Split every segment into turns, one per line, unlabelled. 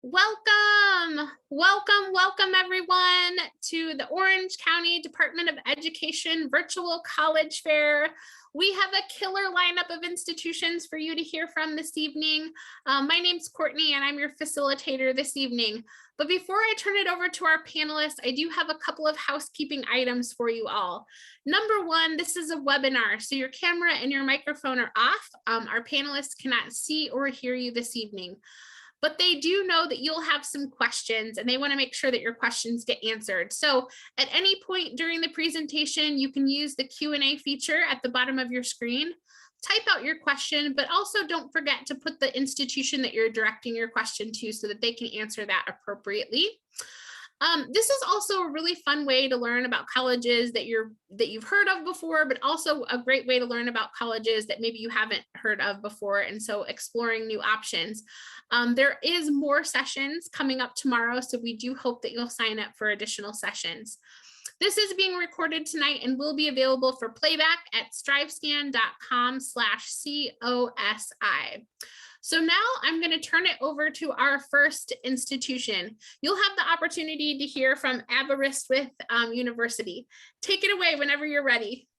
Welcome everyone to the Orange County Department of Education Virtual College Fair. We have a killer lineup of institutions for you to hear from this evening. My name's Courtney and I'm your facilitator this evening. But before I turn it over to our panelists, I do have a couple of housekeeping items for you all. Number one, this is a webinar, so your camera and your microphone are off. Our panelists cannot see or hear you this evening. But they do know that you'll have some questions and they want to make sure that your questions get answered. So at any point during the presentation, you can use the Q&A feature at the bottom of your screen, type out your question, but also don't forget to put the institution that you're directing your question to so that they can answer that appropriately. This is also a really fun way to learn about colleges that you've heard of before, but also a great way to learn about colleges that maybe you haven't heard of before. And so exploring new options. There is more sessions coming up tomorrow, so we do hope that you'll sign up for additional sessions. This is being recorded tonight and will be available for playback at strivescan.com/COSI. So now I'm going to turn it over to our first institution. You'll have the opportunity to hear from Aberystwyth University. Take it away whenever you're ready.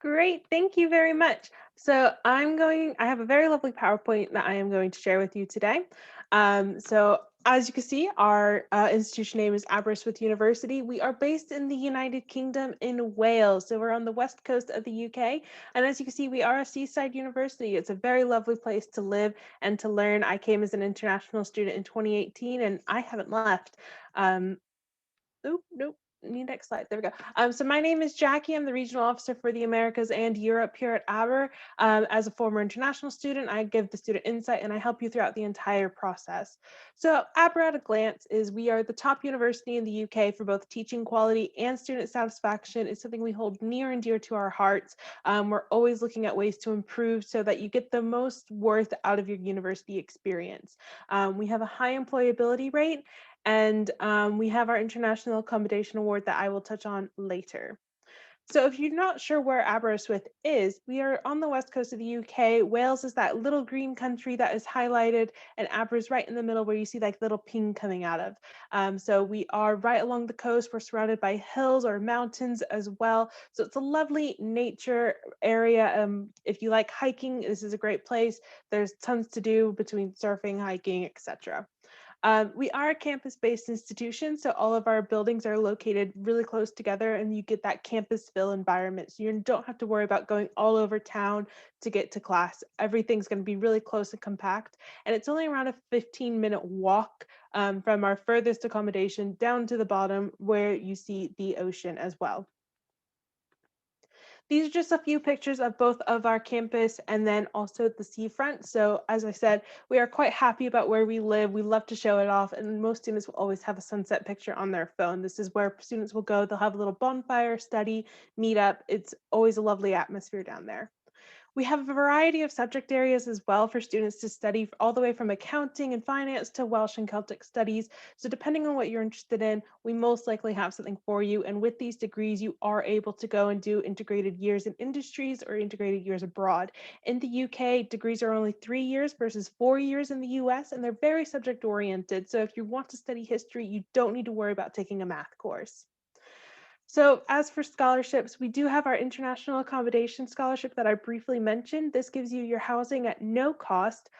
Great, thank you very much. So I have a very lovely PowerPoint that I am going to share with you today. So as you can see, our institution name is Aberystwyth University. We are based in the United Kingdom in Wales. So we're on the west coast of the UK. And as you can see, we are a seaside university. It's a very lovely place to live and to learn. I came as an international student in 2018 and I haven't left. Nope. Next slide. There we go. So my name is Jackie. I'm the regional officer for the Americas and Europe here at Aber. As a former international student, I give the student insight and I help you throughout the entire process. So Aber at a glance is we are the top university in the UK for both teaching quality and student satisfaction. It's something we hold near and dear to our hearts. We're always looking at ways to improve so that you get the most worth out of your university experience. We have a high employability rate. And we have our International Accommodation Award that I will touch on later. So if you're not sure where Aberystwyth is, we are on the west coast of the UK. Wales is that little green country that is highlighted, and Aber is right in the middle where you see like little ping coming out of. So we are right along the coast. We're surrounded by hills or mountains as well. So it's a lovely nature area. If you like hiking, this is a great place. There's tons to do between surfing, hiking, etc. We are a campus-based institution, so all of our buildings are located really close together and you get that campus feel environment. So you don't have to worry about going all over town to get to class. Everything's going to be really close and compact. And it's only around a 15-minute walk from our furthest accommodation down to the bottom where you see the ocean as well. These are just a few pictures of both of our campus and then also the seafront. So as I said, we are quite happy about where we live. We love to show it off, and most students will always have a sunset picture on their phone. This is where students will go. They'll have a little bonfire, study, meet up. It's always a lovely atmosphere down there. We have a variety of subject areas as well for students to study, all the way from accounting and finance to Welsh and Celtic studies. So depending on what you're interested in, we most likely have something for you. And with these degrees, you are able to go and do integrated years in industries or integrated years abroad. In the UK, degrees are only 3 years versus 4 years in the US, and they're very subject oriented. So if you want to study history, you don't need to worry about taking a math course. So as for scholarships, we do have our International Accommodation Scholarship that I briefly mentioned. This gives you your housing at no cost,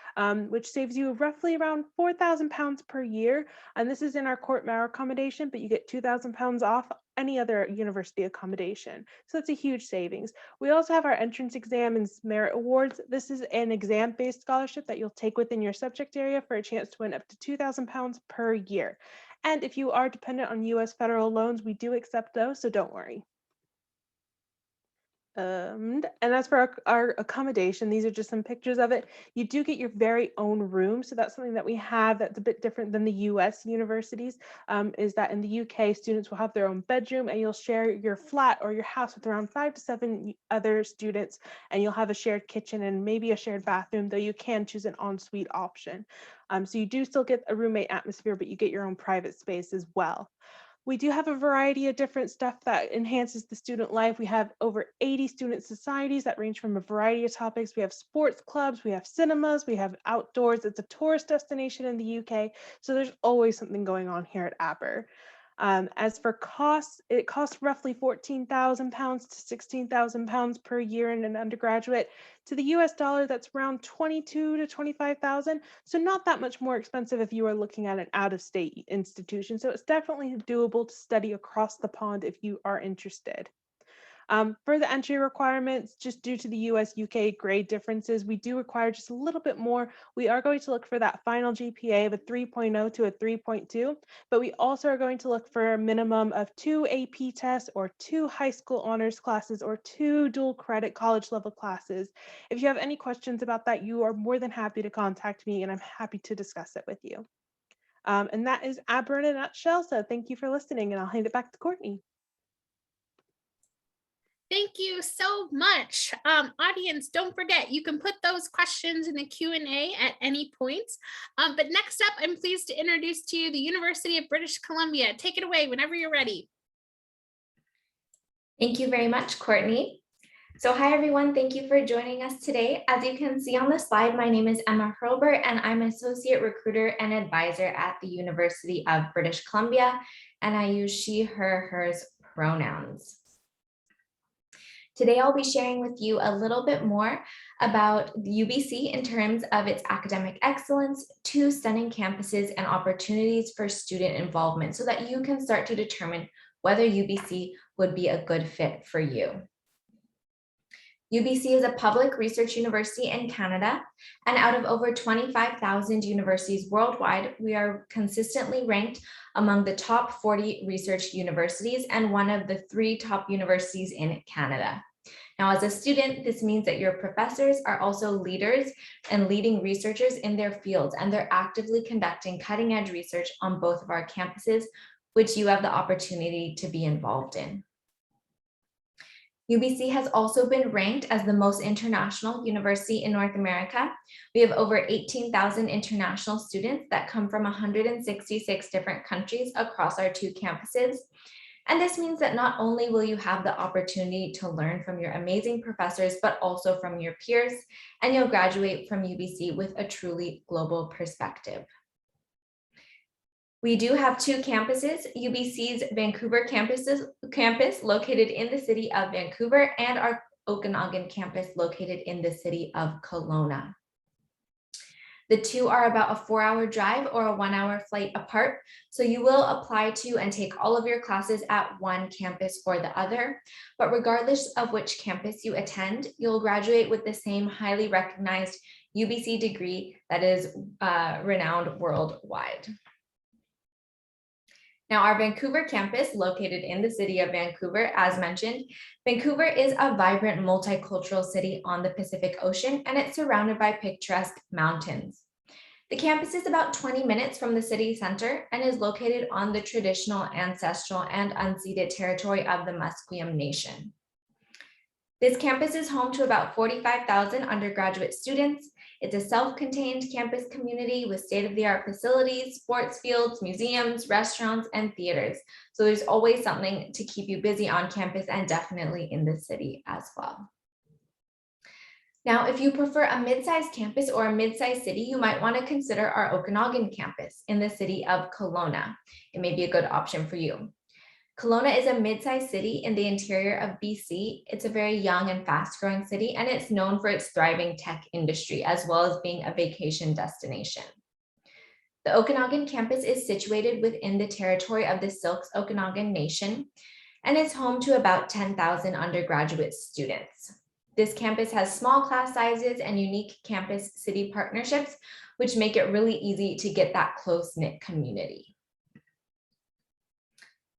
which saves you roughly around £4,000 per year. And this is in our Court Mare accommodation, but you get £2,000 off any other university accommodation. So that's a huge savings. We also have our entrance exam and merit awards. This is an exam-based scholarship that you'll take within your subject area for a chance to win up to £2,000 per year. And if you are dependent on US federal loans, we do accept those, so don't worry. And as for our accommodation, these are just some pictures of it. You do get your very own room. So that's something that we have that's a bit different than the US universities, is that in the UK, students will have their own bedroom and you'll share your flat or your house with around 5 to 7 other students, and you'll have a shared kitchen and maybe a shared bathroom, though you can choose an ensuite option. So you do still get a roommate atmosphere, but you get your own private space as well. We do have a variety of different stuff that enhances the student life. We have over 80 student societies that range from a variety of topics. We have sports clubs, we have cinemas, we have outdoors. It's a tourist destination in the UK, so there's always something going on here at Aber. As for costs, it costs roughly £14,000 to £16,000 per year in an undergraduate. To the US dollar, that's around 22 to 25,000. So not that much more expensive if you are looking at an out-of-state institution. So it's definitely doable to study across the pond if you are interested. For the entry requirements, just due to the US UK grade differences, we do require just a little bit more. We are going to look for that final GPA of a 3.0 to a 3.2, but we also are going to look for a minimum of 2 AP tests or 2 high school honors classes or 2 dual credit college level classes. If you have any questions about that, you are more than happy to contact me and I'm happy to discuss it with you. And that is Aber in a nutshell. So thank you for listening and I'll hand it back to Courtney.
Thank you so much. Audience, don't forget, you can put those questions in the Q&A at any point. But next up, I'm pleased to introduce to you the University of British Columbia. Take it away whenever you're ready.
Thank you very much, Courtney. So hi, everyone. Thank you for joining us today. As you can see on the slide, my name is Emma Hurlbert, and I'm Associate Recruiter and Advisor at the University of British Columbia, and I use she, her, hers pronouns. Today, I'll be sharing with you a little bit more about UBC in terms of its academic excellence, 2 stunning campuses, and opportunities for student involvement so that you can start to determine whether UBC would be a good fit for you. UBC is a public research university in Canada, and out of over 25,000 universities worldwide, we are consistently ranked among the top 40 research universities and one of the 3 top universities in Canada. Now, as a student, this means that your professors are also leaders and leading researchers in their fields, and they're actively conducting cutting-edge research on both of our campuses, which you have the opportunity to be involved in. UBC has also been ranked as the most international university in North America. We have over 18,000 international students that come from 166 different countries across our 2 campuses. And this means that not only will you have the opportunity to learn from your amazing professors, but also from your peers, and you'll graduate from UBC with a truly global perspective. We do have 2 campuses, UBC's Vancouver campus located in the city of Vancouver, and our Okanagan campus located in the city of Kelowna. The 2 are about a 4-hour drive or a 1-hour flight apart. So you will apply to and take all of your classes at one campus or the other. But regardless of which campus you attend, you'll graduate with the same highly recognized UBC degree that is renowned worldwide. Now, our Vancouver campus, located in the city of Vancouver, as mentioned, Vancouver is a vibrant multicultural city on the Pacific Ocean, and it's surrounded by picturesque mountains. The campus is about 20 minutes from the city center and is located on the traditional, ancestral, and unceded territory of the Musqueam Nation. This campus is home to about 45,000 undergraduate students. It's a self-contained campus community with state-of-the-art facilities, sports fields, museums, restaurants, and theaters. So there's always something to keep you busy on campus and definitely in the city as well. Now, if you prefer a mid-sized campus or a mid-sized city, you might want to consider our Okanagan campus in the city of Kelowna. It may be a good option for you. Kelowna is a mid-sized city in the interior of BC. It's a very young and fast-growing city, and it's known for its thriving tech industry, as well as being a vacation destination. The Okanagan campus is situated within the territory of the Silks Okanagan Nation, and is home to about 10,000 undergraduate students. This campus has small class sizes and unique campus-city partnerships, which make it really easy to get that close-knit community.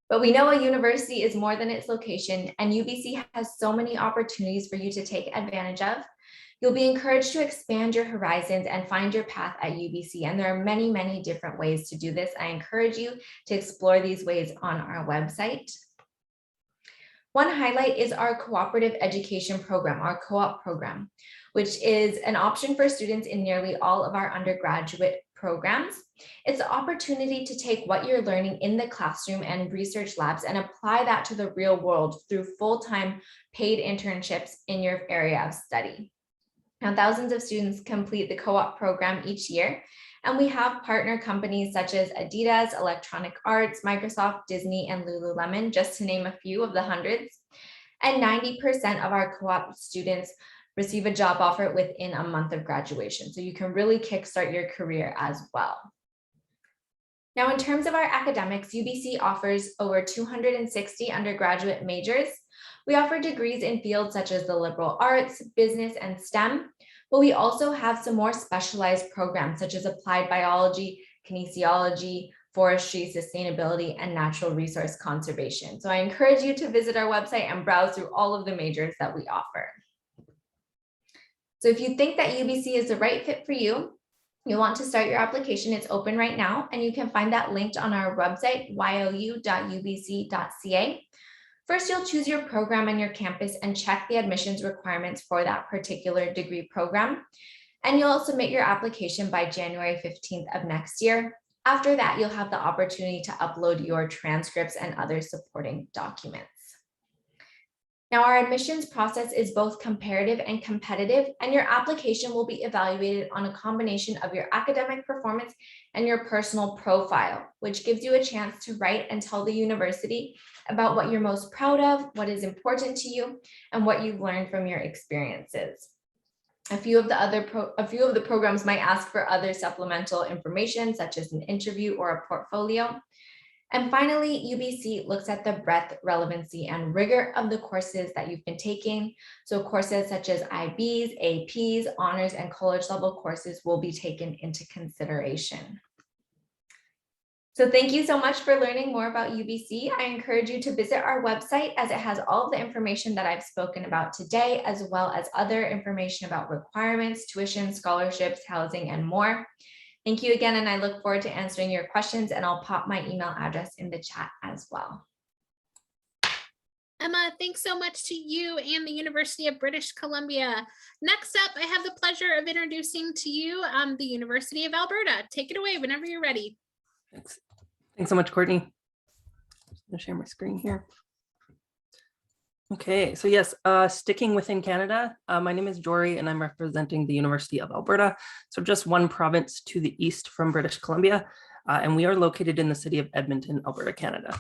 But we know a university is more than its location, and UBC has so many opportunities for you to take advantage of. You'll be encouraged to expand your horizons and find your path at UBC, and there are many, many different ways to do this. I encourage you to explore these ways on our website. One highlight is our cooperative education program, our co-op program, which is an option for students in nearly all of our undergraduate programs. It's the opportunity to take what you're learning in the classroom and research labs and apply that to the real world through full-time paid internships in your area of study. Now, thousands of students complete the co-op program each year, and we have partner companies such as Adidas, Electronic Arts, Microsoft, Disney, and Lululemon, just to name a few of the hundreds. And 90% of our co-op students receive a job offer within a month of graduation. So you can really kickstart your career as well. Now, in terms of our academics, UBC offers over 260 undergraduate majors. We offer degrees in fields such as the liberal arts, business, and STEM, but we also have some more specialized programs such as applied biology, kinesiology, forestry, sustainability, and natural resource conservation. So I encourage you to visit our website and browse through all of the majors that we offer. So if you think that UBC is the right fit for you, you want to start your application, it's open right now, and you can find that linked on our website, you.ubc.ca. First, you'll choose your program and your campus and check the admissions requirements for that particular degree program. And you'll submit your application by January 15th of next year. After that, you'll have the opportunity to upload your transcripts and other supporting documents. Now, our admissions process is both comparative and competitive, and your application will be evaluated on a combination of your academic performance and your personal profile, which gives you a chance to write and tell the university about what you're most proud of, what is important to you, and what you've learned from your experiences. A few of the programs might ask for other supplemental information, such as an interview or a portfolio. And finally, UBC looks at the breadth, relevancy, and rigor of the courses that you've been taking. So courses such as IBs, APs, honors, and college level courses will be taken into consideration. So thank you so much for learning more about UBC. I encourage you to visit our website as it has all of the information that I've spoken about today, as well as other information about requirements, tuition, scholarships, housing, and more. Thank you again, and I look forward to answering your questions, and I'll pop my email address in the chat as well.
Emma, thanks so much to you and the University of British Columbia. Next up, I have the pleasure of introducing to you the University of Alberta. Take it away whenever you're ready.
Thanks so much, Courtney. I'm just going to share my screen here. Okay, so yes, sticking within Canada, my name is Jory and I'm representing the University of Alberta. So just one province to the east from British Columbia, and we are located in the city of Edmonton, Alberta, Canada.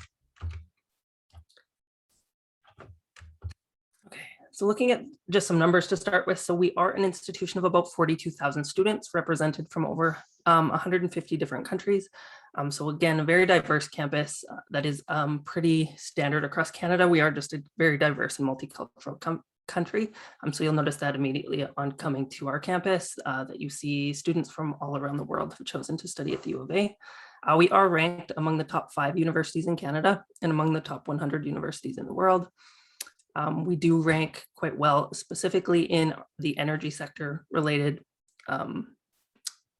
Okay, so looking at just some numbers to start with. So we are an institution of about 42,000 students represented from over 150 different countries. So again, a very diverse campus that is pretty standard across Canada. We are just a very diverse and multicultural country. So you'll notice that immediately on coming to our campus that you see students from all around the world have chosen to study at the U of A. We are ranked among the top 5 universities in Canada and among the top 100 universities in the world. We do rank quite well, specifically in the energy sector related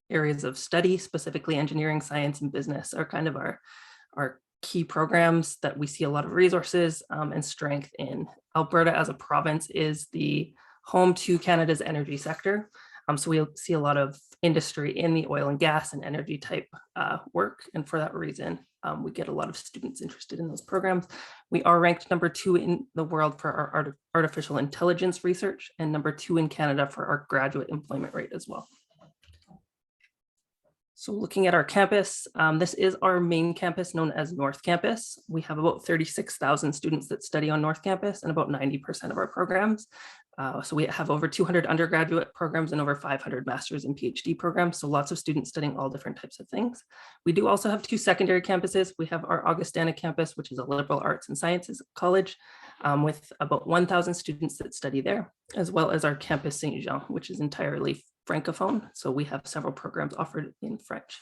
areas of study, specifically engineering, science, and business are kind of our key programs that we see a lot of resources and strength in. Alberta as a province is the home to Canada's energy sector. So we'll see a lot of industry in the oil and gas and energy type work. And for that reason, we get a lot of students interested in those programs. We are ranked number 2 in the world for our artificial intelligence research and number 2 in Canada for our graduate employment rate as well. So looking at our campus, this is our main campus known as North Campus. We have about 36,000 students that study on North Campus and about 90% of our programs. So we have over 200 undergraduate programs and over 500 master's and PhD programs. So lots of students studying all different types of things. We do also have 2 secondary campuses. We have our Augustana campus, which is a liberal arts and sciences college with about 1,000 students that study there, as well as our campus Saint Jean, which is entirely Francophone. So we have several programs offered in French.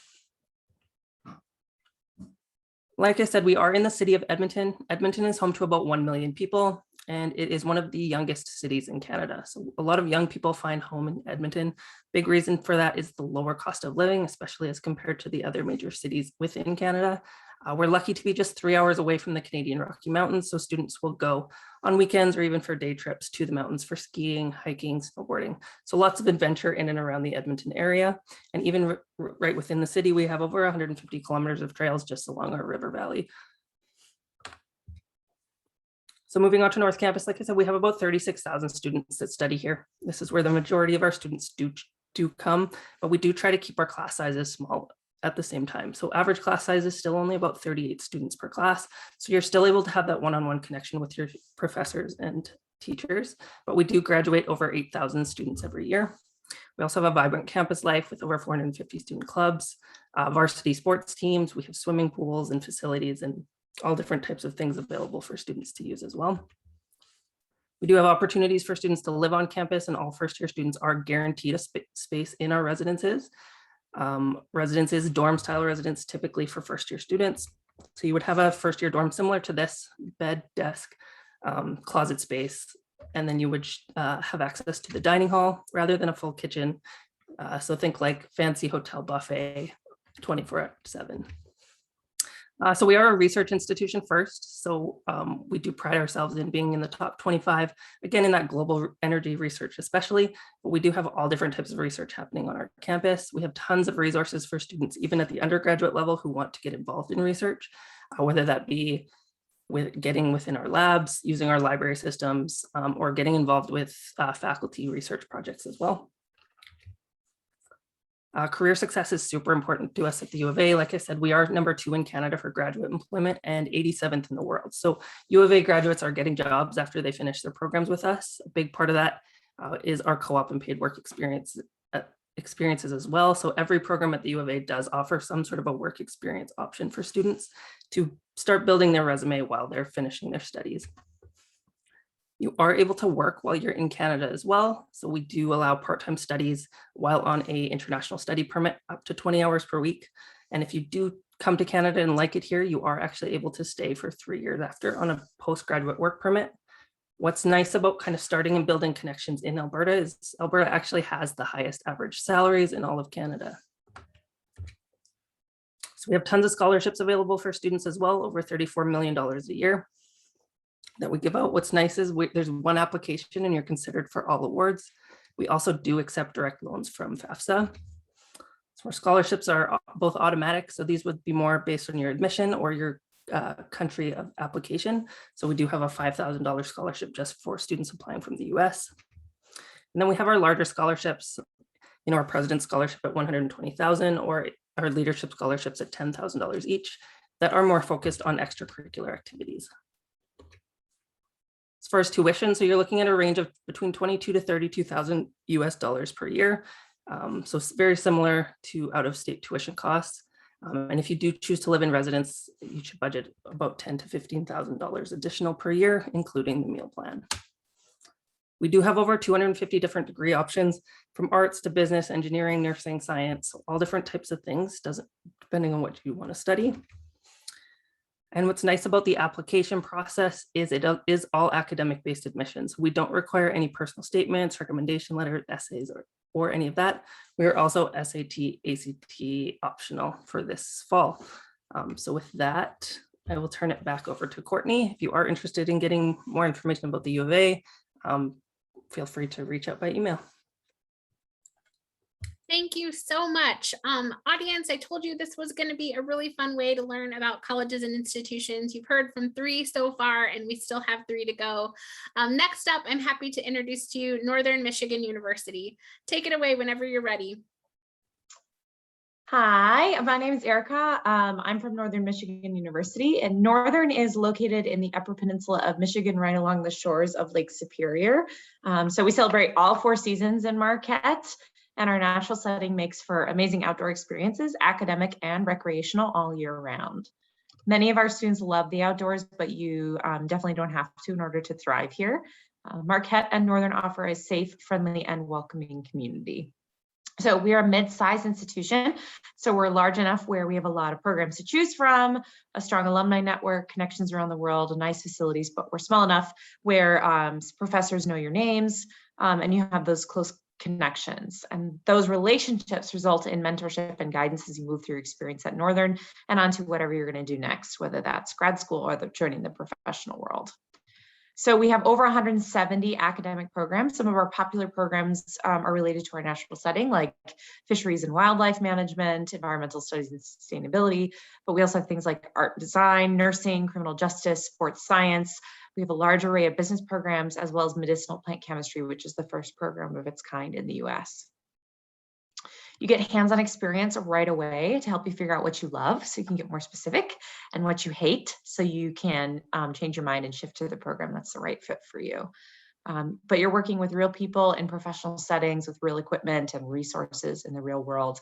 Like I said, we are in the city of Edmonton. Edmonton is home to about 1 million people, and it is one of the youngest cities in Canada. So a lot of young people find home in Edmonton. Big reason for that is the lower cost of living, especially as compared to the other major cities within Canada. We're lucky to be just 3 hours away from the Canadian Rocky Mountains, so students will go on weekends or even for day trips to the mountains for skiing, hiking, snowboarding. So lots of adventure in and around the Edmonton area. And even right within the city, we have over 150 kilometers of trails just along our river valley. So moving on to North Campus, like I said, we have about 36,000 students that study here. This is where the majority of our students do come, but we do try to keep our class sizes small at the same time. So average class size is still only about 38 students per class. So you're still able to have that one-on-one connection with your professors and teachers, but we do graduate over 8,000 students every year. We also have a vibrant campus life with over 450 student clubs, varsity sports teams. We have swimming pools and facilities and all different types of things available for students to use as well. We do have opportunities for students to live on campus, and all first-year students are guaranteed a space in our residences. Residences, dorm-style residence, typically for first-year students. So you would have a first-year dorm similar to this: bed, desk, closet space, and then you would have access to the dining hall rather than a full kitchen. So think like fancy hotel buffet, 24/7. So we are a research institution first. So we do pride ourselves in being in the top 25, again, in that global energy research especially, but we do have all different types of research happening on our campus. We have tons of resources for students, even at the undergraduate level, who want to get involved in research, whether that be with getting within our labs, using our library systems, or getting involved with faculty research projects as well. Career success is super important to us at the U of A. Like I said, we are #2 in Canada for graduate employment and 87th in the world. So U of A graduates are getting jobs after they finish their programs with us. A big part of that is our co-op and paid work experiences as well. So every program at the U of A does offer some sort of a work experience option for students to start building their resume while they're finishing their studies. You are able to work while you're in Canada as well. So we do allow part-time studies while on a international study permit up to 20 hours per week. And if you do come to Canada and like it here, you are actually able to stay for 3 years after on a postgraduate work permit. What's nice about kind of starting and building connections in Alberta is Alberta actually has the highest average salaries in all of Canada. So we have tons of scholarships available for students as well, over $34 million a year that we give out. What's nice is there's one application and you're considered for all awards. We also do accept direct loans from FAFSA. So our scholarships are both automatic. So these would be more based on your admission or your country of application. So we do have a $5,000 scholarship just for students applying from the US. And then we have our larger scholarships, our President's Scholarship at $120,000 or our leadership scholarships at $10,000 each that are more focused on extracurricular activities. As far as tuition, so you're looking at a range of between $22,000 to $32,000 US per year. So it's very similar to out-of-state tuition costs. And if you do choose to live in residence, you should budget about $10,000 to $15,000 additional per year, including the meal plan. We do have over 250 different degree options, from arts to business, engineering, nursing, science, all different types of things, depending on what you want to study. And what's nice about the application process is it is all academic-based admissions. We don't require any personal statements, recommendation letters, essays, or any of that. We are also SAT, ACT optional for this fall. So with that, I will turn it back over to Courtney. If you are interested in getting more information about the U of A, feel free to reach out by email.
Thank you so much. Audience, I told you this was going to be a really fun way to learn about colleges and institutions. You've heard from 3 so far, and we still have 3 to go. Next up, I'm happy to introduce to you Northern Michigan University. Take it away whenever you're ready.
Hi, my name is Erica. I'm from Northern Michigan University, and Northern is located in the Upper Peninsula of Michigan, right along the shores of Lake Superior. So we celebrate all 4 seasons in Marquette, and our natural setting makes for amazing outdoor experiences, academic and recreational, all year round. Many of our students love the outdoors, but you definitely don't have to in order to thrive here. Marquette and Northern offer a safe, friendly, and welcoming community. So we are a mid-sized institution. So we're large enough where we have a lot of programs to choose from, a strong alumni network, connections around the world, nice facilities, but we're small enough where professors know your names, and you have those close connections. And those relationships result in mentorship and guidance as you move through your experience at Northern and onto whatever you're going to do next, whether that's grad school or joining the professional world. So we have over 170 academic programs. Some of our popular programs are related to our national setting, like fisheries and wildlife management, environmental studies and sustainability. But we also have things like art and design, nursing, criminal justice, sports science. We have a large array of business programs, as well as medicinal plant chemistry, which is the first program of its kind in the US. You get hands-on experience right away to help you figure out what you love so you can get more specific, and what you hate so you can change your mind and shift to the program that's the right fit for you. But you're working with real people in professional settings with real equipment and resources in the real world,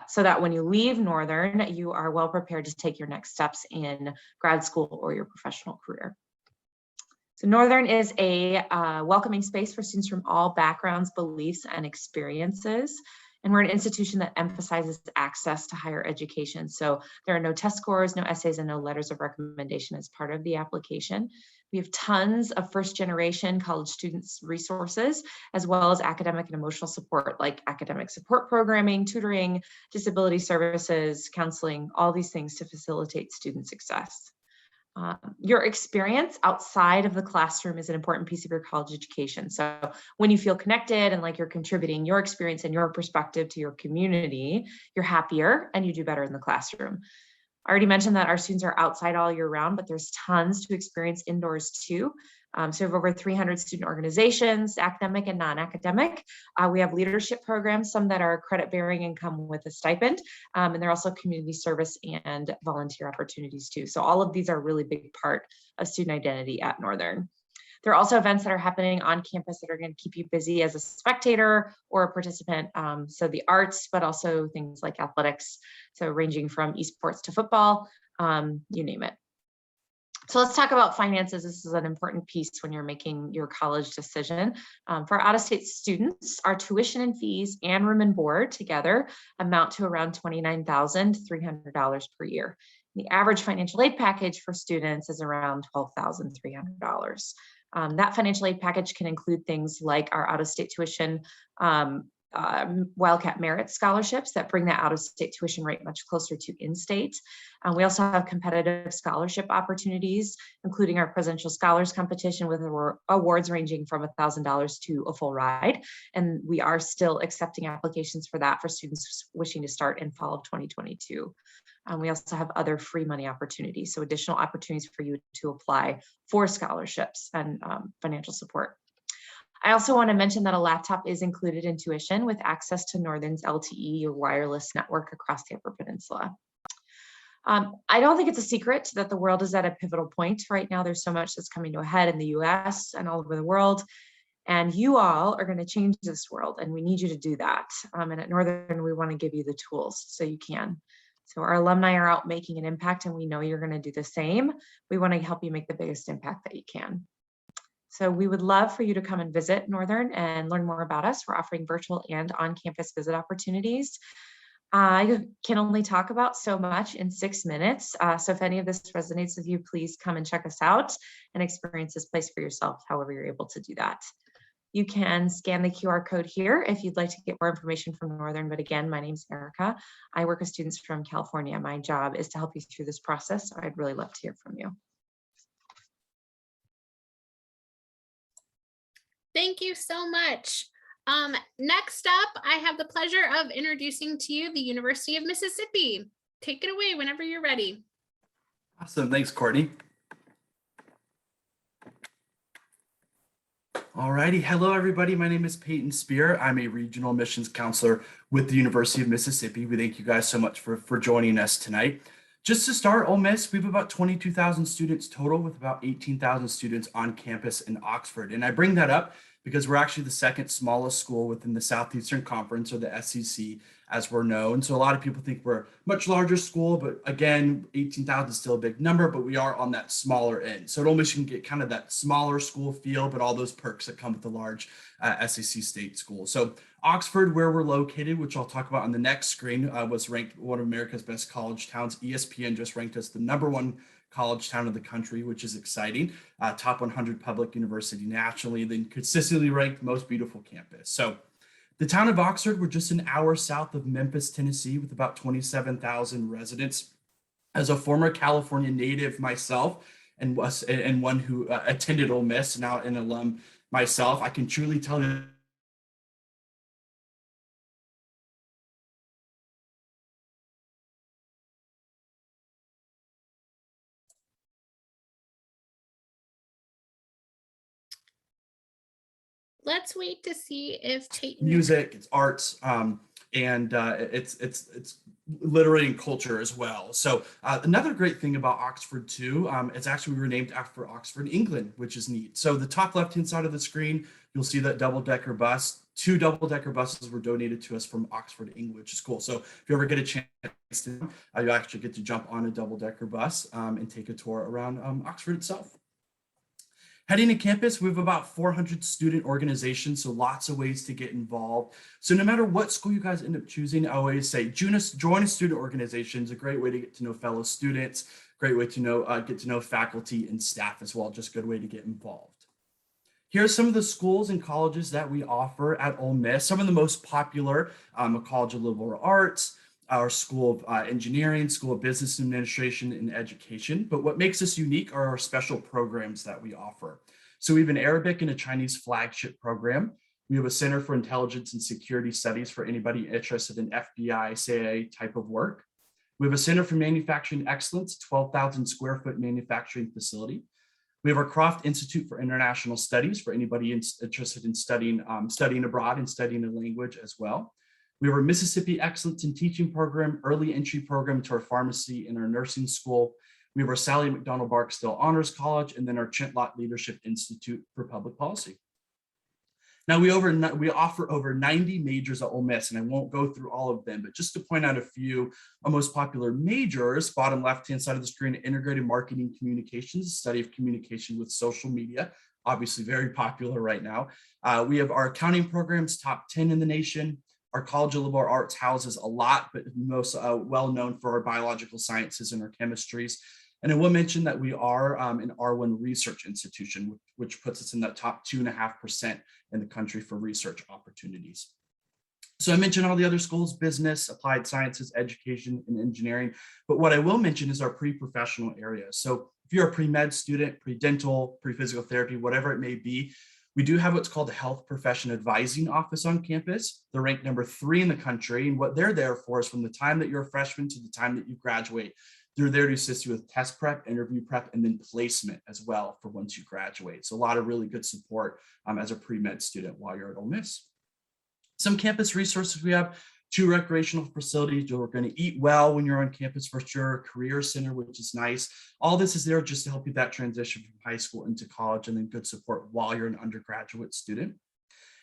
so that when you leave Northern, you are well prepared to take your next steps in grad school or your professional career. So Northern is a welcoming space for students from all backgrounds, beliefs, and experiences. And we're an institution that emphasizes access to higher education. So there are no test scores, no essays, and no letters of recommendation as part of the application. We have tons of first generation college students resources, as well as academic and emotional support, like academic support programming, tutoring, disability services, counseling, all these things to facilitate student success. Your experience outside of the classroom is an important piece of your college education. So when you feel connected and like you're contributing your experience and your perspective to your community, you're happier and you do better in the classroom. I already mentioned that our students are outside all year round, but there's tons to experience indoors too. So we have over 300 student organizations, academic and non-academic. We have leadership programs, some that are credit bearing and come with a stipend. And there are also community service and volunteer opportunities too. So all of these are a really big part of student identity at Northern. There are also events that are happening on campus that are going to keep you busy as a spectator or a participant. So the arts, but also things like athletics. So ranging from esports to football, you name it. So let's talk about finances. This is an important piece when you're making your college decision. For out-of-state students, our tuition and fees and room and board together amount to around $29,300 per year. The average financial aid package for students is around $12,300. That financial aid package can include things like our out-of-state tuition Wildcat Merit scholarships that bring that out-of-state tuition rate much closer to in-state. We also have competitive scholarship opportunities, including our Presidential Scholars Competition with awards ranging from $1,000 to a full ride. And we are still accepting applications for that for students wishing to start in fall of 2022. We also have other free money opportunities, so additional opportunities for you to apply for scholarships and financial support. I also want to mention that a laptop is included in tuition with access to Northern's LTE or wireless network across the Upper Peninsula. I don't think it's a secret that the world is at a pivotal point right now. There's so much that's coming to a head in the US and all over the world. And you all are going to change this world, and we need you to do that. And at Northern, we want to give you the tools so you can. So our alumni are out making an impact, and we know you're going to do the same. We want to help you make the biggest impact that you can. So we would love for you to come and visit Northern and learn more about us. We're offering virtual and on-campus visit opportunities. I can only talk about so much in 6 minutes. So if any of this resonates with you, please come and check us out and experience this place for yourself, however you're able to do that. You can scan the QR code here if you'd like to get more information from Northern. But again, my name's Erica. I work with students from California. My job is to help you through this process. So I'd really love to hear from you.
Thank you so much. Next up, I have the pleasure of introducing to you the University of Mississippi. Take it away whenever you're ready.
Awesome, thanks, Courtney. Alrighty, hello everybody. My name is Peyton Spear. I'm a regional admissions counselor with the University of Mississippi. We thank you guys so much for joining us tonight. Just to start, Ole Miss, we have about 22,000 students total with about 18,000 students on campus in Oxford. And I bring that up because we're actually the second smallest school within the Southeastern Conference, or the SEC, as we're known. So a lot of people think we're a much larger school, but again, 18,000 is still a big number, but we are on that smaller end. So at Ole Miss, you can get kind of that smaller school feel, but all those perks that come with the large SEC state school. So Oxford, where we're located, which I'll talk about on the next screen, was ranked one of America's best college towns. ESPN just ranked us the #1 college town of the country, which is exciting. Top 100 public university nationally, then consistently ranked most beautiful campus. So The town of Oxford, we're just an hour south of Memphis, Tennessee, with about 27,000 residents. As a former California native myself, and one who attended Ole Miss, now an alum myself, I can truly tell you
Let's wait to see if Peyton.
music, it's arts, and it's literary and culture as well. So another great thing about Oxford too, it's actually we were named after Oxford, England, which is neat. So the top left-hand side of the screen, you'll see that double-decker bus. 2 double-decker buses were donated to us from Oxford, England, which is cool. So if you ever get a chance to, you actually get to jump on a double-decker bus and take a tour around Oxford itself. Heading to campus, we have about 400 student organizations, so lots of ways to get involved. So no matter what school you guys end up choosing, I always say join a student organization. It's a great way to get to know fellow students, great way to get to know faculty and staff as well, just a good way to get involved. Here are some of the schools and colleges that we offer at Ole Miss. Some of the most popular, a College of Liberal Arts, our School of Engineering, School of Business Administration and Education. But what makes us unique are our special programs that we offer. So we have an Arabic and a Chinese flagship program. We have a Center for Intelligence and Security Studies for anybody interested in FBI, CIA type of work. We have a Center for Manufacturing Excellence, 12,000 square foot manufacturing facility. We have our Croft Institute for International Studies for anybody interested in studying abroad and studying a language as well. We have our Mississippi Excellence in Teaching program, early entry program to our pharmacy and our nursing school. We have our Sally McDonald Barksdale Honors College, and then our Chintlott Leadership Institute for Public Policy. Now we offer over 90 majors at Ole Miss, and I won't go through all of them, but just to point out a few, our most popular majors, bottom left-hand side of the screen, integrated marketing communications, study of communication with social media, obviously very popular right now. We have our accounting programs, top 10 in the nation. Our College of Liberal Arts houses a lot, but most well known for our biological sciences and our chemistries. And I will mention that we are an R1 research institution, which puts us in the top 2.5% in the country for research opportunities. So I mentioned all the other schools, business, applied sciences, education, and engineering. But what I will mention is our pre-professional areas. So if you're a pre-med student, pre-dental, pre-physical therapy, whatever it may be, we do have what's called the Health Profession Advising Office on campus. They're ranked number 3 in the country. And what they're there for is from the time that you're a freshman to the time that you graduate, they're there to assist you with test prep, interview prep, and then placement as well for once you graduate. So a lot of really good support as a pre-med student while you're at Ole Miss. Some campus resources we have. 2 recreational facilities. You're going to eat well when you're on campus for sure. Career center, which is nice. All this is there just to help you that transition from high school into college, and then good support while you're an undergraduate student.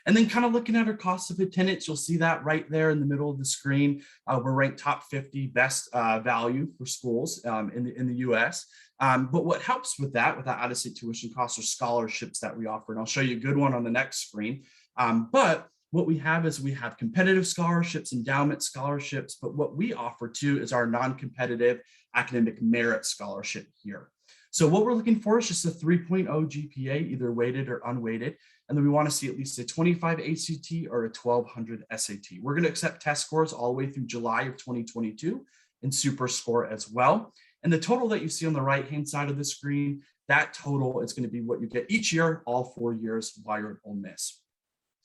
And then kind of looking at our cost of attendance, you'll see that right there in the middle of the screen. We're ranked top 50 best value for schools in the US. But what helps with that, without out-of-state tuition costs, are scholarships that we offer. And I'll show you a good one on the next screen. But what we have is we have competitive scholarships, endowment scholarships, but what we offer too is our non-competitive academic merit scholarship here. So what we're looking for is just a 3.0 GPA, either weighted or unweighted. And then we want to see at least a 25 ACT or a 1200 SAT. We're going to accept test scores all the way through July of 2022 and super score as well. And the total that you see on the right-hand side of the screen, that total is going to be what you get each year, all 4 years while you're at Ole Miss.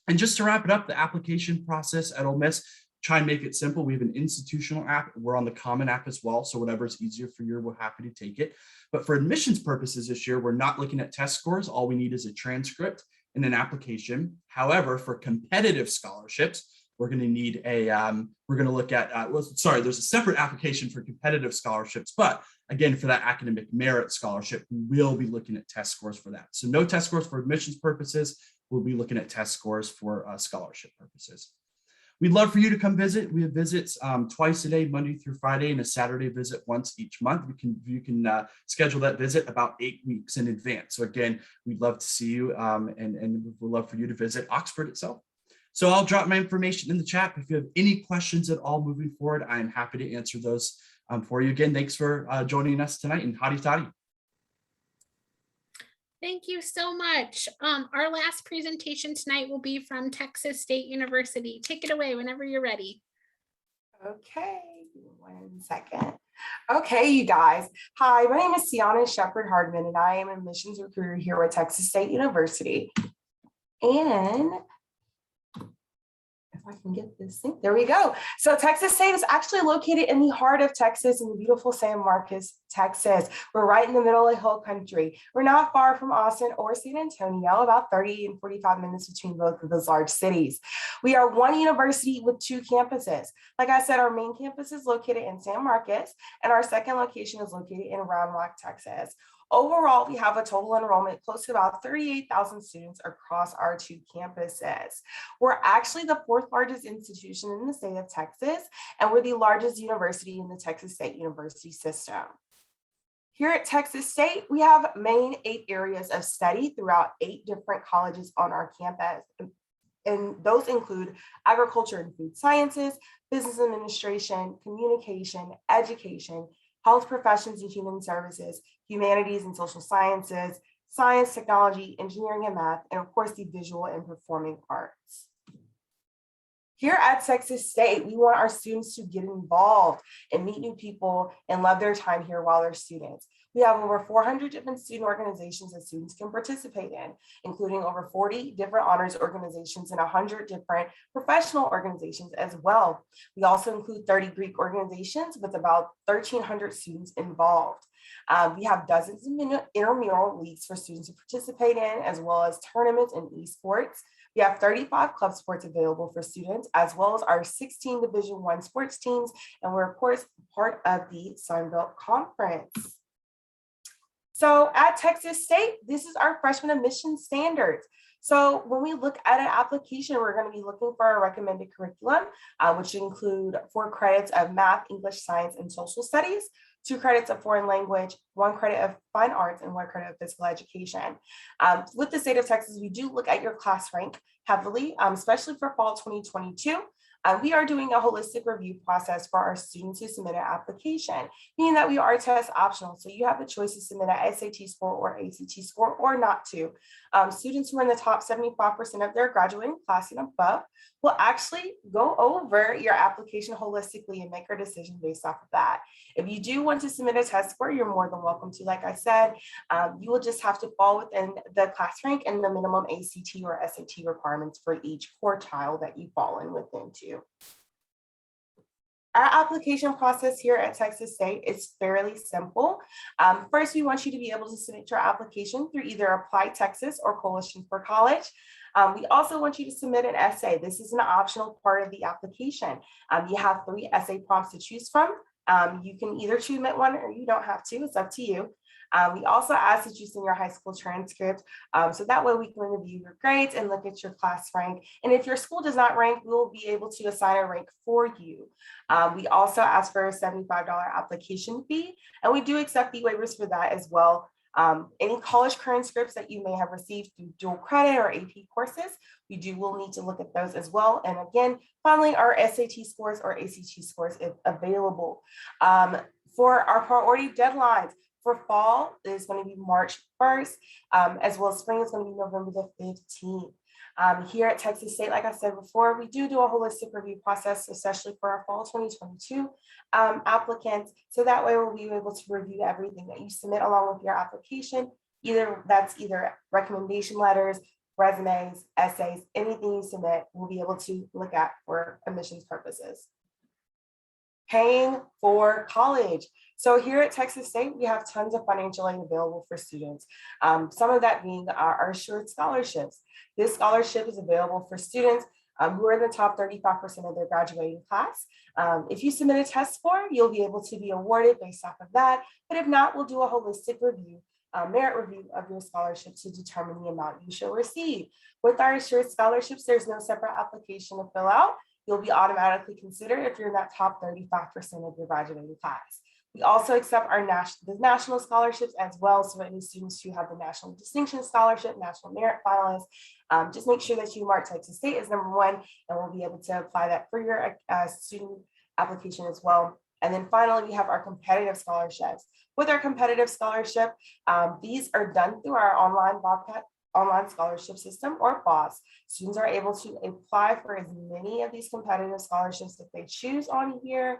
And just to wrap it up, the application process at Ole Miss, try and make it simple. We have an institutional app. We're on the Common App as well. So whatever's easier for you, we're happy to take it. But for admissions purposes this year, we're not looking at test scores. All we need is a transcript and an application. However, for competitive scholarships, we're going to need we're going to look at, there's a separate application for competitive scholarships. But again, for that academic merit scholarship, we will be looking at test scores for that. So no test scores for admissions purposes. We'll be looking at test scores for scholarship purposes. We'd love for you to come visit. We have visits twice a day, Monday through Friday, and a Saturday visit once each month. You can schedule that visit about 8 weeks in advance. So again, we'd love to see you and we'd love for you to visit Oxford itself. So I'll drop my information in the chat. If you have any questions at all moving forward, I am happy to answer those for you. Again, thanks for joining us tonight, and howdy toddy.
Thank you so much. Our last presentation tonight will be from Texas State University. Take it away whenever you're ready.
Okay, 1 second. Okay, you guys. Hi, my name is Sienna Shepard-Hardman, and I am a admissions recruiter here at Texas State University. And if I can get this thing, there we go. So Texas State is actually located in the heart of Texas in the beautiful San Marcos, Texas. We're right in the middle of hill country. We're not far from Austin or San Antonio, about 30 and 45 minutes between both of those large cities. We are one university with 2 campuses. Like I said, our main campus is located in San Marcos, and our second location is located in Round Rock, Texas. Overall, we have a total enrollment close to about 38,000 students across our 2 campuses. We're actually the 4th largest institution in the state of Texas, and we're the largest university in the Texas State University system. Here at Texas State, we have main 8 areas of study throughout 8 different colleges on our campus. And those include agriculture and food sciences, business administration, communication, education, health professions and human services, humanities and social sciences, science, technology, engineering and math, and of course the visual and performing arts. Here at Texas State, we want our students to get involved and meet new people and love their time here while they're students. We have over 400 different student organizations that students can participate in, including over 40 different honors organizations and 100 different professional organizations as well. We also include 30 Greek organizations with about 1,300 students involved. We have dozens of intramural leagues for students to participate in, as well as tournaments and esports. We have 35 club sports available for students, as well as our 16 Division I sports teams, and we're of course part of the Sun Belt Conference. So at Texas State, this is our freshman admission standards. So when we look at an application, we're going to be looking for a recommended curriculum, which include 4 credits of math, English, science, and social studies, 2 credits of foreign language, 1 credit of fine arts, and 1 credit of physical education. With the state of Texas, we do look at your class rank heavily, especially for fall 2022. We are doing a holistic review process for our students who submit an application, meaning that we are test optional. So you have the choice to submit an SAT score or ACT score or not to. Students who are in the top 75% of their graduating class and above will actually go over your application holistically and make our decision based off of that. If you do want to submit a test score, you're more than welcome to. Like I said, you will just have to fall within the class rank and the minimum ACT or SAT requirements for each quartile that you fall in within too. Our application process here at Texas State is fairly simple. First, we want you to be able to submit your application through either Apply Texas or Coalition for College. We also want you to submit an essay. This is an optional part of the application. You have 3 essay prompts to choose from. You can either submit one or you don't have to, it's up to you. We also ask that you send your high school transcript, so that way we can review your grades and look at your class rank. And if your school does not rank, we will be able to assign a rank for you. We also ask for a $75 application fee, and we do accept fee waivers for that as well. Any college transcripts that you may have received through dual credit or AP courses, we will need to look at those as well. And again, finally, our SAT scores or ACT scores if available. For our priority deadlines, for fall is going to be March 1st, as well as spring is going to be November the 15th. Here at Texas State, like I said before, we do a holistic review process, especially for our fall 2022 applicants. So that way we'll be able to review everything that you submit along with your application. That's either recommendation letters, resumes, essays, anything you submit, we'll be able to look at for admissions purposes. Paying for college. So here at Texas State, we have tons of financial aid available for students. Some of that being our assured scholarships. This scholarship is available for students who are in the top 35% of their graduating class. If you submit a test score, you'll be able to be awarded based off of that. But if not, we'll do a holistic review, merit review of your scholarship to determine the amount you shall receive. With our assured scholarships, there's no separate application to fill out. You'll be automatically considered if you're in that top 35% of your graduating class. We also accept our national scholarships as well. So any students who have the National Distinction Scholarship, National Merit Finalist, just make sure that you mark Texas State as #1, and we'll be able to apply that for your student application as well. And then finally, we have our competitive scholarships. With our competitive scholarship, these are done through our online scholarship system, or PAWS. Students are able to apply for as many of these competitive scholarships if they choose on here.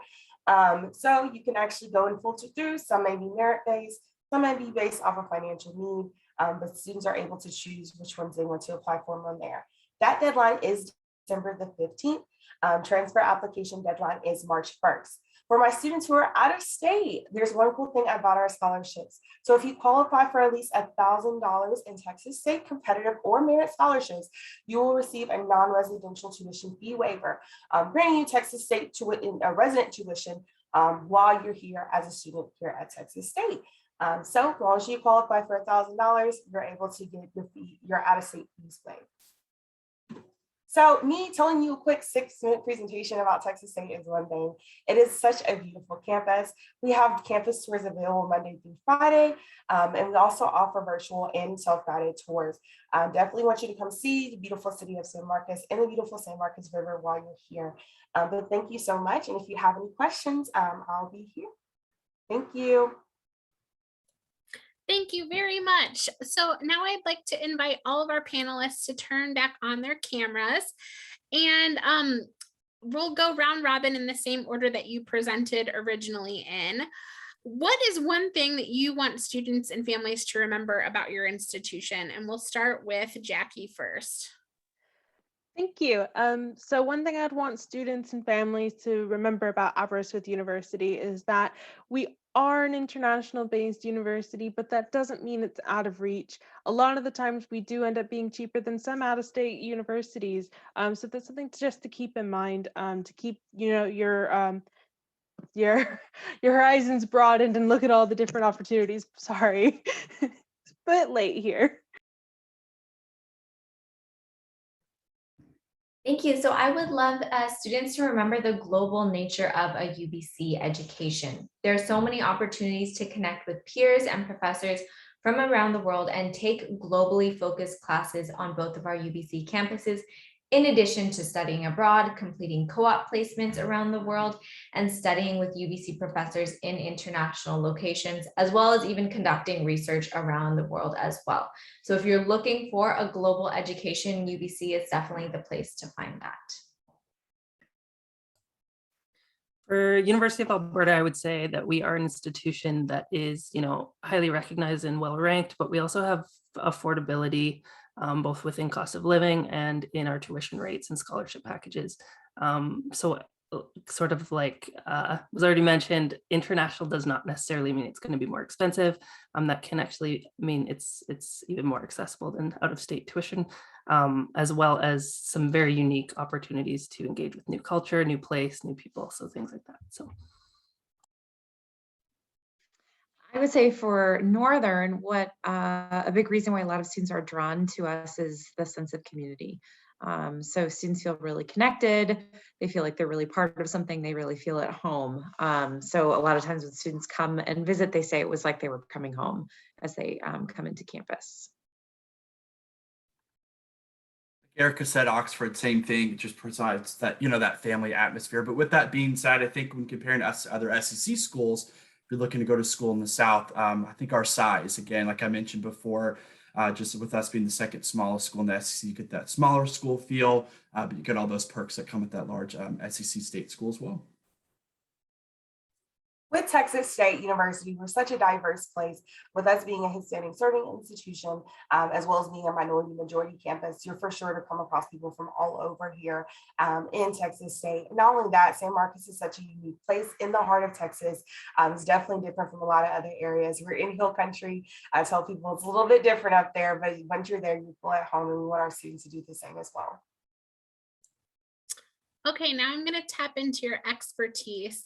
So you can actually go and filter through. Some may be merit-based, some may be based off of financial need, but students are able to choose which ones they want to apply for on there. That deadline is December the 15th. Transfer application deadline is March 1st. For my students who are out of state, there's one cool thing about our scholarships. So if you qualify for at least $1,000 in Texas state competitive or merit scholarships, you will receive a non-residential tuition fee waiver, bringing you Texas state a resident tuition while you're here as a student here at Texas State. So as long as you qualify for $1,000, you're able to get your out-of-state fees waived. So me telling you a quick 6-minute presentation about Texas State is one thing. It is such a beautiful campus. We have campus tours available Monday through Friday, and we also offer virtual and self-guided tours. Definitely want you to come see the beautiful city of San Marcos and the beautiful San Marcos River while you're here. But thank you so much. And if you have any questions, I'll be here. Thank you.
Thank you very much. So now I'd like to invite all of our panelists to turn back on their cameras, and we'll go round robin in the same order that you presented originally in. What is one thing that you want students and families to remember about your institution? And we'll start with Jackie first.
Thank you. So one thing I'd want students and families to remember about Aberystwyth University is that we are an international based university, but that doesn't mean it's out of reach. A lot of the times we do end up being cheaper than some out of state universities. So that's something just to keep in mind, to keep, your horizons broadened and look at all the different opportunities. Sorry, it's a bit late here.
Thank you. So I would love students to remember the global nature of a UBC education. There are so many opportunities to connect with peers and professors from around the world and take globally focused classes on both of our UBC campuses, in addition to studying abroad, completing co-op placements around the world, and studying with UBC professors in international locations, as well as even conducting research around the world as well. So if you're looking for a global education, UBC is definitely the place to find that.
For University of Alberta, I would say that we are an institution that is, highly recognized and well ranked, but we also have affordability, both within cost of living and in our tuition rates and scholarship packages. So sort of like was already mentioned, international does not necessarily mean it's going to be more expensive. That can actually mean it's even more accessible than out-of-state tuition, as well as some very unique opportunities to engage with new culture, new place, new people, so things like that. So
I would say for Northern, what a big reason why a lot of students are drawn to us is the sense of community. So students feel really connected. They feel like they're really part of something. They really feel at home. So a lot of times when students come and visit, they say it was like they were coming home as they come into campus.
Erica said Oxford, same thing. It just provides that, that family atmosphere. But with that being said, I think when comparing us to other SEC schools, if you're looking to go to school in the South, I think our size, again, like I mentioned before, just with us being the second smallest school in the SEC, you get that smaller school feel, but you get all those perks that come with that large SEC state school as well.
With Texas State University, we're such a diverse place. With us being a Hispanic serving institution, as well as being a minority majority campus, you're for sure to come across people from all over here in Texas State. Not only that, San Marcos is such a unique place in the heart of Texas. It's definitely different from a lot of other areas. We're in Hill Country. I tell people it's a little bit different up there, but once you're there, you feel at home, and we want our students to do the same as well.
Okay, now I'm going to tap into your expertise.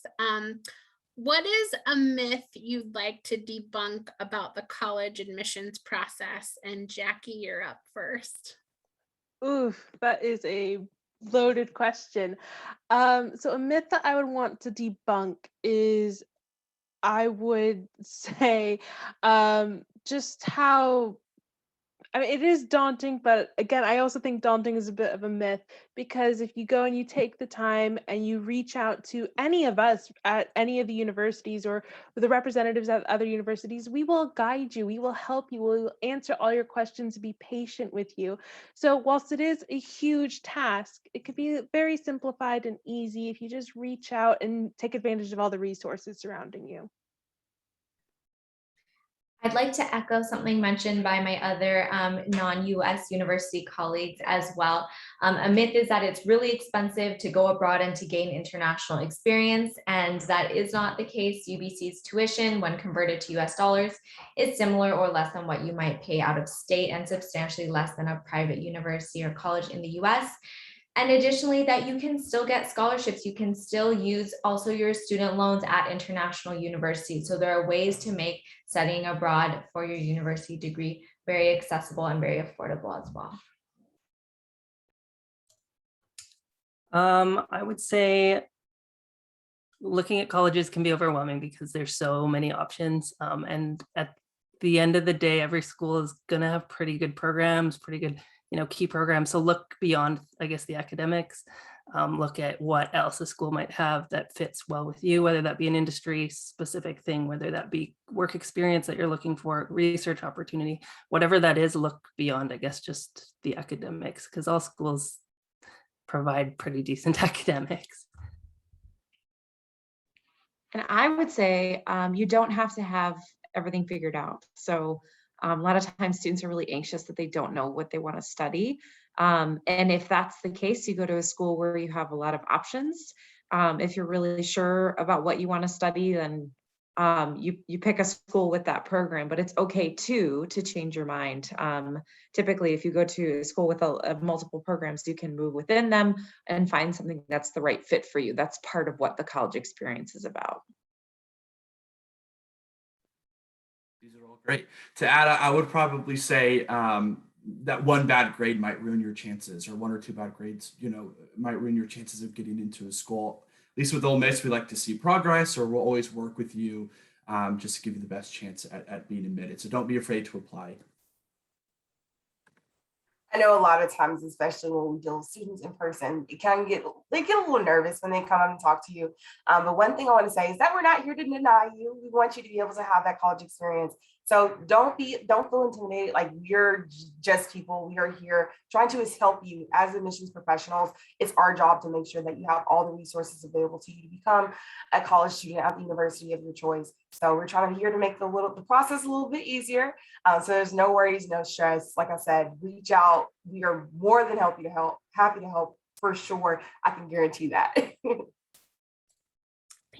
What is a myth you'd like to debunk about the college admissions process? And Jackie, you're up first.
Oof, that is a loaded question. So a myth that I would want to debunk is, I would say, just how I mean, it is daunting, but again, I also think daunting is a bit of a myth, because if you go and you take the time and you reach out to any of us at any of the universities or the representatives at other universities, we will guide you, we will help you, we will answer all your questions, be patient with you. So whilst it is a huge task, it could be very simplified and easy if you just reach out and take advantage of all the resources surrounding you.
I'd like to echo something mentioned by my other non-US university colleagues as well. A myth is that it's really expensive to go abroad and to gain international experience, and that is not the case. UBC's tuition, when converted to US dollars, is similar or less than what you might pay out of state, and substantially less than a private university or college in the US. And additionally, that you can still get scholarships. You can still use also your student loans at international universities. So there are ways to make studying abroad for your university degree very accessible and very affordable as well.
I would say looking at colleges can be overwhelming because there's so many options. And at the end of the day, every school is going to have pretty good programs, pretty good key programs. So look beyond, I guess, the academics, look at what else a school might have that fits well with you, whether that be an industry specific thing, whether that be work experience that you're looking for, research opportunity, whatever that is, look beyond, I guess, just the academics, because all schools provide pretty decent academics.
And I would say you don't have to have everything figured out. So a lot of times students are really anxious that they don't know what they want to study. And if that's the case, you go to a school where you have a lot of options. If you're really sure about what you want to study, then you pick a school with that program, but it's okay too to change your mind. Typically, if you go to a school with multiple programs, you can move within them and find something that's the right fit for you. That's part of what the college experience is about.
These are all great. To add, I would probably say that one bad grade might ruin your chances, or one or two bad grades, might ruin your chances of getting into a school. At least with Ole Miss, we like to see progress, or we'll always work with you just to give you the best chance at being admitted. So don't be afraid to apply.
I know a lot of times, especially when we deal with students in person, they get a little nervous when they come up and talk to you. But one thing I want to say is that we're not here to deny you. We want you to be able to have that college experience. So don't feel intimidated. Like, we're just people. We are here trying to help you as admissions professionals. It's our job to make sure that you have all the resources available to you to become a college student at the university of your choice. So we're trying to be here to make the process a little bit easier. So there's no worries, no stress. Like I said, reach out. We are more than happy to help for sure. I can guarantee that.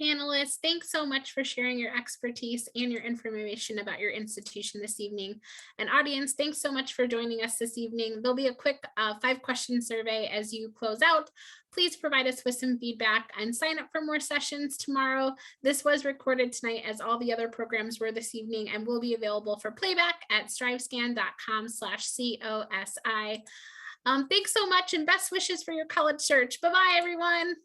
Panelists, thanks so much for sharing your expertise and your information about your institution this evening. And audience, thanks so much for joining us this evening. There'll be a quick 5-question survey as you close out. Please provide us with some feedback and sign up for more sessions tomorrow. This was recorded tonight, as all the other programs were this evening, and will be available for playback at strivescan.com/COSI. Thanks so much, and best wishes for your college search. Bye-bye, everyone.